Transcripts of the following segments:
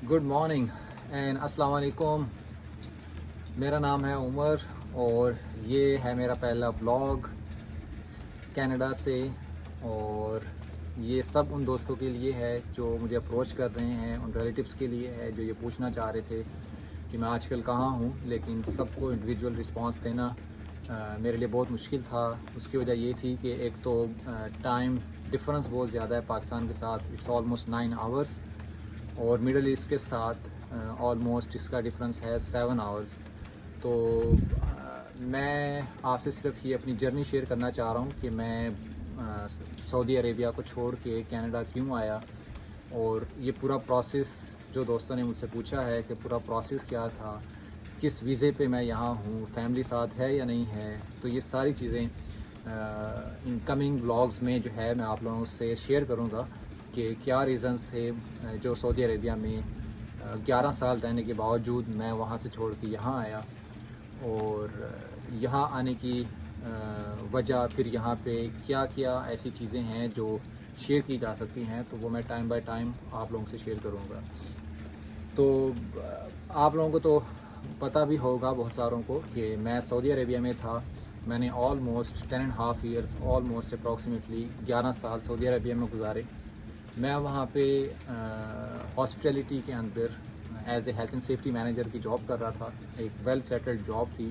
Good morning and السلام علیکم. میرا نام ہے عمر اور یہ ہے میرا پہلا بلاگ کینیڈا سے. اور یہ سب ان دوستوں کے لیے ہے جو مجھے اپروچ کر رہے ہیں, ان ریلیٹیوس کے لیے ہے جو یہ پوچھنا چاہ رہے تھے کہ میں آج کل کہاں ہوں. لیکن سب کو انڈیویجول رسپانس دینا میرے لیے بہت مشکل تھا. اس کی وجہ یہ تھی کہ ایک تو ٹائم ڈفرنس بہت زیادہ ہے پاکستان کے ساتھ. اٹس آلموسٹ 9 آورس اور مڈل ایسٹ کے ساتھ آلموسٹ اس کا ڈفرنس ہے 7 آورس. تو میں آپ سے صرف یہ اپنی جرنی شیئر کرنا چاہ رہا ہوں کہ میں سعودی عربیہ کو چھوڑ کے کینیڈا کیوں آیا, اور یہ پورا پروسیس جو دوستوں نے مجھ سے پوچھا ہے کہ پورا پروسیس کیا تھا, کس ویزے پہ میں یہاں ہوں, فیملی ساتھ ہے یا نہیں ہے. تو یہ ساری چیزیں ان کمنگ بلاگز میں جو ہے میں آپ لوگوں سے شیئر کروں گا کہ کیا ریزنز تھے جو سعودی عربیہ میں 11 سال رہنے کے باوجود میں وہاں سے چھوڑ کے یہاں آیا, اور یہاں آنے کی وجہ, پھر یہاں پہ کیا کیا ایسی چیزیں ہیں جو شیئر کی جا سکتی ہیں. تو وہ میں ٹائم بائی ٹائم آپ لوگوں سے شیئر کروں گا. تو آپ لوگوں کو تو پتہ بھی ہوگا بہت ساروں کو کہ میں سعودی عربیہ میں تھا. میں نے آلموسٹ 10.5 ایئرس, آلموسٹ اپروکسیمیٹلی 11 سال سعودی عربیہ میں گزارے. میں وہاں پہ ہاسپٹیلٹی کے اندر as a health and safety manager کی جاب کر رہا تھا. ایک ویل سیٹلڈ جاب تھی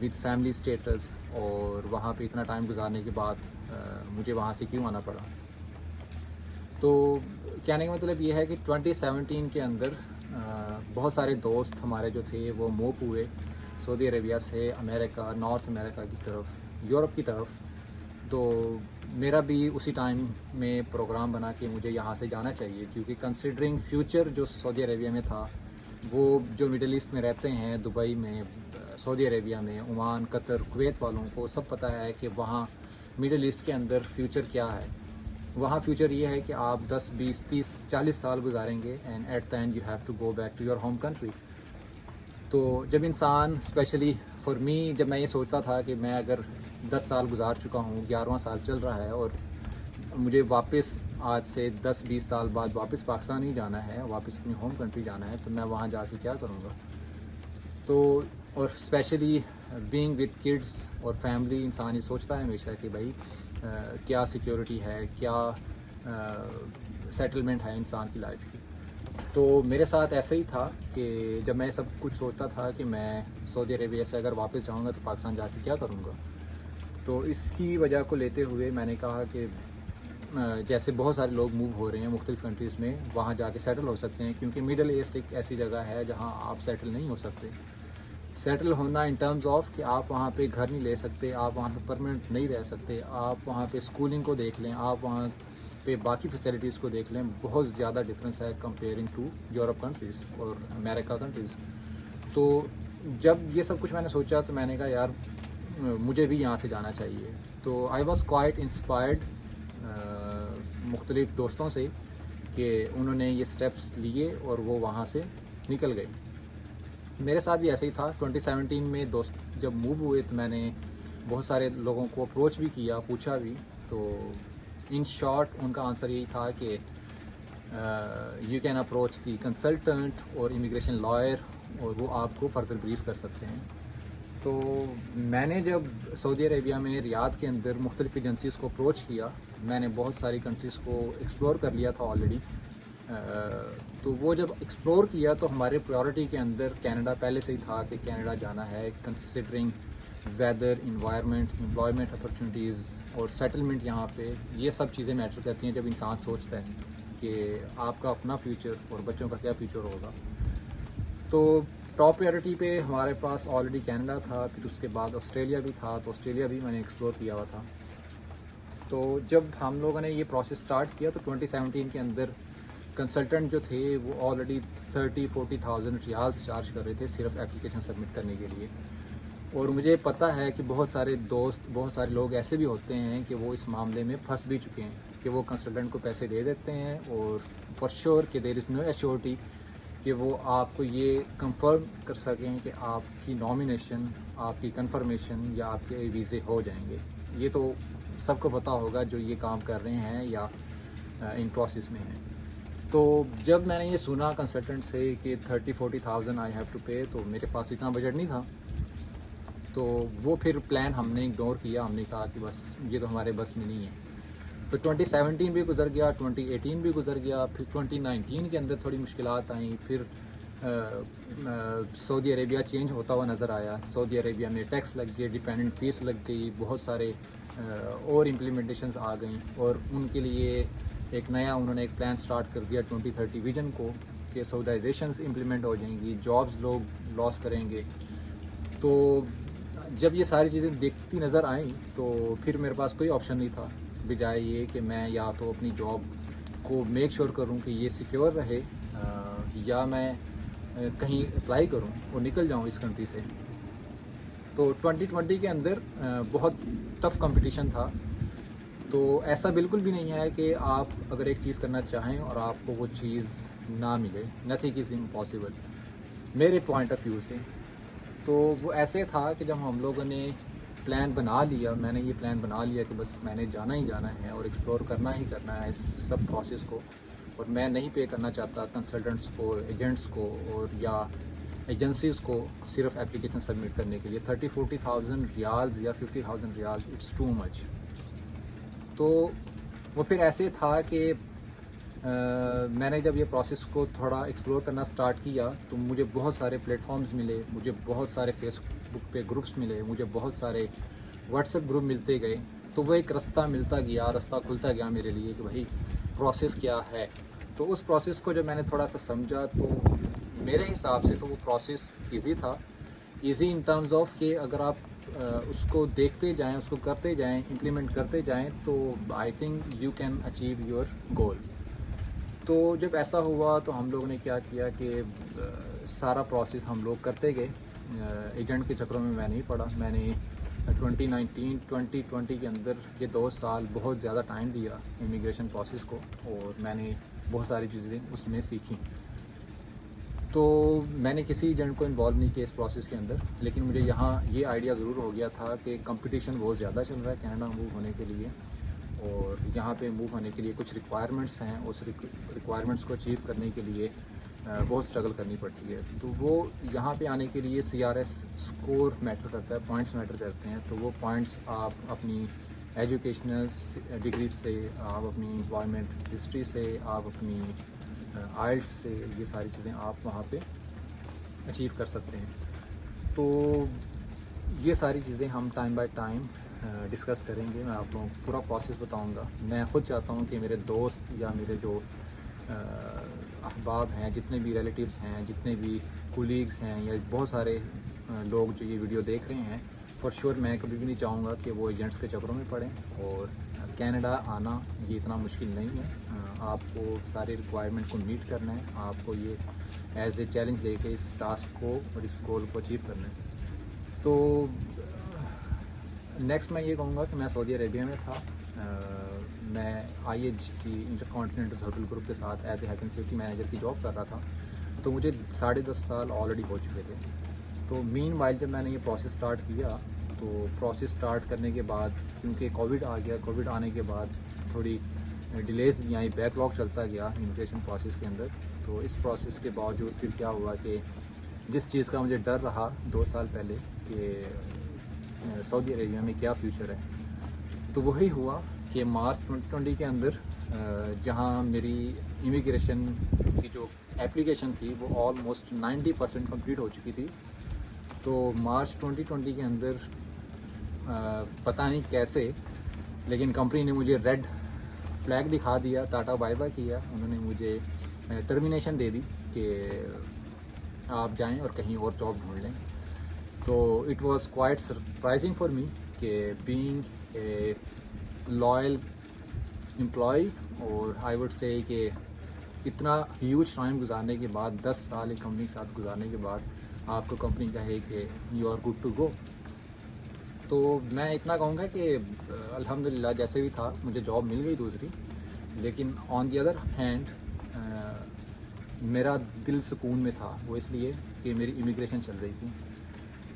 وتھ فیملی اسٹیٹس, اور وہاں پہ اتنا ٹائم گزارنے کے بعد مجھے وہاں سے کیوں آنا پڑا. تو کہنے کا مطلب یہ ہے کہ 2017 کے اندر بہت سارے دوست ہمارے جو تھے وہ موو ہوئے سعودی عربیہ سے امریکہ, نارتھ امریکہ کی طرف, یورپ کی طرف. تو میرا بھی اسی ٹائم میں پروگرام بنا کہ مجھے یہاں سے جانا چاہیے, کیونکہ کنسیڈرنگ فیوچر جو سعودی عربیہ میں تھا, وہ جو مڈل ایسٹ میں رہتے ہیں, دبئی میں, سعودی عربیہ میں, عمان, قطر, کویت والوں کو سب پتہ ہے کہ وہاں مڈل ایسٹ کے اندر فیوچر کیا ہے. وہاں فیوچر یہ ہے کہ آپ 10, 20, 30, 40 سال گزاریں گے and at the end you have to go back to your home country. تو جب انسان اسپیشلی فار می, جب میں یہ سوچتا تھا کہ میں اگر 10 سال گزار چکا ہوں, 11واں سال چل رہا ہے, اور مجھے واپس آج سے 10-20 سال بعد واپس پاکستان ہی جانا ہے, واپس اپنی ہوم کنٹری جانا ہے, تو میں وہاں جا کے کیا کروں گا. تو اور اسپیشلی بینگ وتھ کڈس اور فیملی, انسان یہ سوچتا ہے ہمیشہ کہ بھائی کیا سیکیورٹی ہے, کیا سیٹلمنٹ ہے انسان کی لائف کی. تو میرے ساتھ ایسا ہی تھا کہ جب میں سب کچھ سوچتا تھا کہ میں سعودی عربیہ سے اگر واپس جاؤں گا تو پاکستان جا کے کیا کروں گا, تو اسی وجہ کو لیتے ہوئے میں نے کہا کہ جیسے بہت سارے لوگ موو ہو رہے ہیں مختلف کنٹریز میں, وہاں جا کے سیٹل ہو سکتے ہیں, کیونکہ مڈل ایسٹ ایک ایسی جگہ ہے جہاں آپ سیٹل نہیں ہو سکتے. سیٹل ہونا ان ٹرمز آف کہ آپ وہاں پہ گھر نہیں لے سکتے, آپ وہاں پہ پرماننٹ نہیں رہ سکتے, آپ وہاں پہ اسکولنگ کو دیکھ لیں, آپ وہاں پہ باقی فیسلٹیز کو دیکھ لیں, بہت زیادہ ڈفرینس ہے کمپیئرنگ ٹو یورپ کنٹریز اور امریکہ کنٹریز. تو جب یہ سب کچھ میں نے سوچا تو میں نے کہا یار مجھے بھی یہاں سے جانا چاہیے. تو آئی واز کوائٹ انسپائرڈ مختلف دوستوں سے کہ انہوں نے یہ سٹیپس لیے اور وہ وہاں سے نکل گئے. میرے ساتھ بھی ایسے ہی تھا. 2017 میں دوست جب موو ہوئے تو میں نے بہت سارے لوگوں کو اپروچ بھی کیا, پوچھا بھی. تو ان شارٹ ان کا آنسر یہی تھا کہ you can approach the consultant اور امیگریشن لائر, اور وہ آپ کو فردر بریف کر سکتے ہیں. تو میں نے جب سعودی عربیہ میں ریاض کے اندر مختلف ایجنسیز کو اپروچ کیا, میں نے بہت ساری کنٹریز کو ایکسپلور کر لیا تھا آلریڈی. تو وہ جب ایکسپلور کیا تو ہمارے پرائورٹی کے اندر کینیڈا پہلے سے ہی تھا کہ کینیڈا جانا ہے, considering weather, environment, employment opportunities اور سیٹلمنٹ. یہاں پہ یہ سب چیزیں میٹر کرتی ہیں جب انسان سوچتا ہے کہ آپ کا اپنا فیوچر اور بچوں کا کیا فیوچر ہوگا. تو ٹاپ پریورٹی پہ ہمارے پاس آلریڈی کینیڈا تھا, پھر اس کے بعد آسٹریلیا بھی تھا. تو آسٹریلیا بھی میں نے ایکسپلور کیا ہوا تھا. تو جب ہم لوگوں نے یہ پروسیس سٹارٹ کیا تو 2017 کے اندر کنسلٹنٹ جو تھے وہ آلریڈی 30-40,000 ریالز چارج کر رہے تھے صرف اپلیکیشن سبمٹ کرنے کے لیے. اور مجھے پتہ ہے کہ بہت سارے دوست, بہت سارے لوگ ایسے بھی ہوتے ہیں کہ وہ اس معاملے میں پھنس بھی چکے ہیں کہ وہ کنسلٹنٹ کو پیسے دے دیتے ہیں, اور فار شیور کہ دیر از نو ایشورٹی کہ وہ آپ کو یہ کنفرم کر سکیں کہ آپ کی نامینیشن, آپ کی کنفرمیشن یا آپ کے ویزے ہو جائیں گے. یہ تو سب کو پتہ ہوگا جو یہ کام کر رہے ہیں یا ان پروسیس میں ہیں. تو جب میں نے یہ سنا کنسلٹنٹ سے کہ 30-40,000 آئی ہیو ٹو پے، تو میرے پاس اتنا بجٹ نہیں تھا. تو وہ پھر پلان ہم نے اگنور کیا. ہم نے کہا کہ بس یہ تو ہمارے بس میں نہیں ہے. تو 2017 بھی گزر گیا، 2018 بھی گزر گیا، پھر 2019 کے اندر تھوڑی مشکلات آئیں. پھر سعودی عربیہ چینج ہوتا ہوا نظر آیا. سعودی عربیہ میں ٹیکس لگ گئے، ڈیپینڈنٹ فیس لگ گئی، بہت سارے اور امپلیمنٹیشنز آ گئیں. اور ان کے لیے ایک نیا انہوں نے ایک پلان سٹارٹ کر دیا 2030 ویژن کو، کہ سعودائزیشنز امپلیمنٹ ہو جائیں گی، جابز لوگ لاس کریں گے. تو جب یہ ساری چیزیں دیکھتی نظر آئیں تو پھر میرے پاس کوئی آپشن نہیں تھا بجائے یہ کہ میں یا تو اپنی جاب کو میک شور کروں کہ یہ سیکیور رہے، یا میں کہیں اپلائی کروں اور نکل جاؤں اس کنٹری سے. تو 2020 کے اندر بہت ٹف کمپٹیشن تھا. تو ایسا بالکل بھی نہیں ہے کہ آپ اگر ایک چیز کرنا چاہیں اور آپ کو وہ چیز نہ ملے. نتھنگ از امپاسبل میرے پوائنٹ آف ویو سے. تو وہ ایسے تھا کہ جب ہم لوگوں نے پلان بنا لیا، میں نے یہ پلان بنا لیا کہ بس میں نے جانا ہی جانا ہے اور ایکسپلور کرنا ہی کرنا ہے اس سب پروسیس کو. اور میں نہیں پے کرنا چاہتا کنسلٹنٹس کو، ایجنٹس کو، اور یا ایجنسیز کو صرف اپلیکیشن سبمٹ کرنے کے لیے. 30-40,000 ریالز یا 50,000 ریالز اٹس ٹو مچ. تو وہ پھر ایسے تھا کہ میں نے جب یہ پروسیس کو تھوڑا ایکسپلور کرنا سٹارٹ کیا تو مجھے بہت سارے پلیٹ فارمز ملے، مجھے بہت سارے فیس بک پہ گروپس ملے، مجھے بہت سارے واٹس ایپ گروپ ملتے گئے. تو وہ ایک رستہ ملتا گیا، رستہ کھلتا گیا میرے لیے کہ بھائی پروسیس کیا ہے. تو اس پروسیس کو جب میں نے تھوڑا سا سمجھا تو میرے حساب سے تو وہ پروسیس ایزی تھا. ایزی ان ٹرمز آف کہ اگر آپ اس کو دیکھتے جائیں، اس کو کرتے جائیں، امپلیمنٹ کرتے جائیں تو I think you can achieve your goal. تو جب ایسا ہوا تو ہم لوگوں نے کیا کیا کہ سارا پروسیس ہم لوگ کرتے گئے. ایجنٹ کے چکروں میں نہیں پڑا. میں نے 2019-2020 کے اندر یہ 2 سال بہت زیادہ ٹائم دیا امیگریشن پروسیس کو، اور میں نے بہت ساری چیزیں اس میں سیکھیں. تو میں نے کسی ایجنٹ کو انوالو نہیں کیا اس پروسیس کے اندر، لیکن مجھے یہاں یہ آئیڈیا ضرور ہو گیا تھا کہ کمپٹیشن بہت زیادہ چل رہا ہے کینیڈا موو ہونے کے لیے، اور یہاں پہ موو ہونے کے لیے کچھ ریکوائرمنٹس ہیں. اس ریکوائرمنٹس کو اچیو کرنے کے لیے بہت اسٹرگل کرنی پڑتی ہے. تو وہ یہاں پہ آنے کے لیے CRS اسکور میٹر کرتا ہے، پوائنٹس میٹر کرتے ہیں. تو وہ پوائنٹس آپ اپنی ایجوکیشنل ڈگریز سے، آپ اپنی امپلائمنٹ ہسٹری سے، آپ اپنی آئلٹس سے، یہ ساری چیزیں آپ وہاں پہ اچیو کر سکتے ہیں. تو یہ ساری چیزیں ہم ٹائم بائی ٹائم ڈسکس کریں گے. میں آپ لوگوں کو پورا پروسیس بتاؤں گا. میں خود چاہتا ہوں کہ میرے دوست یا میرے جو احباب ہیں، جتنے بھی ریلیٹیوز ہیں، جتنے بھی کولیگس ہیں، یا بہت سارے لوگ جو یہ ویڈیو دیکھ رہے ہیں، فار شیور میں کبھی بھی نہیں چاہوں گا کہ وہ ایجنٹس کے چکروں میں پڑیں. اور کینیڈا آنا یہ اتنا مشکل نہیں ہے. آپ کو سارے ریکوائرمنٹ کو میٹ کرنا ہے. آپ کو یہ ایز اے چیلنج لے کے اس ٹاسک کو اور اس گول کو اچیو کرنا ہے. تو نیکسٹ میں یہ کہوں گا کہ میں سعودی عربیہ میں تھا. میں IHG Intercontinental hotel group کے ساتھ as a health and safety manager کی جاب کر رہا تھا. تو مجھے 10.5 سال آلریڈی ہو چکے تھے. تو مین وائل جب میں نے یہ پروسیس سٹارٹ کیا تو پروسیس سٹارٹ کرنے کے بعد کیونکہ کووڈ آ گیا، کووڈ آنے کے بعد تھوڑی ڈیلیز بھی آئیں، بیک لاگ چلتا گیا امیگریشن پروسیس کے اندر. تو اس پروسیس کے باوجود پھر کیا ہوا کہ جس چیز کا مجھے ڈر رہا 2 سال پہلے کہ سعودی عربیہ میں کیا فیوچر ہے، تو وہی ہوا کہ مارچ 2020 کے اندر جہاں میری امیگریشن کی جو اپلیکیشن تھی وہ آلموسٹ 90% کمپلیٹ ہو چکی تھی. تو مارچ 2020 کے اندر پتہ نہیں کیسے، لیکن کمپنی نے مجھے ریڈ فلیگ دکھا دیا، ٹاٹا بائی بائی کیا. انہوں نے مجھے ٹرمینیشن دے دی کہ آپ جائیں اور کہیں اور جاب ڈھونڈ لیں. تو it was quite surprising for me کہ بینگ اے لائل امپلائی، اور آئی وڈ سے کہ اتنا ہیوج ٹائم گزارنے کے بعد، 10 سال ایک کمپنی کے ساتھ گزارنے کے بعد آپ کو کمپنی کہے کہ you are good to go. تو میں اتنا کہوں گا کہ الحمدللہ جیسے بھی تھا مجھے جاب مل گئی دوسری. لیکن آن دی ادر ہینڈ میرا دل سکون میں تھا. وہ اس لیے کہ میری امیگریشن چل رہی تھی.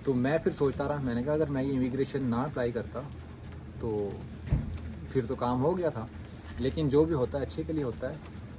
تو میں پھر سوچتا رہا، میں نے کہا اگر میں یہ امیگریشن نہ اپلائی کرتا تو پھر تو کام ہو گیا تھا. لیکن جو بھی ہوتا ہے اچھے کے لیے ہوتا ہے.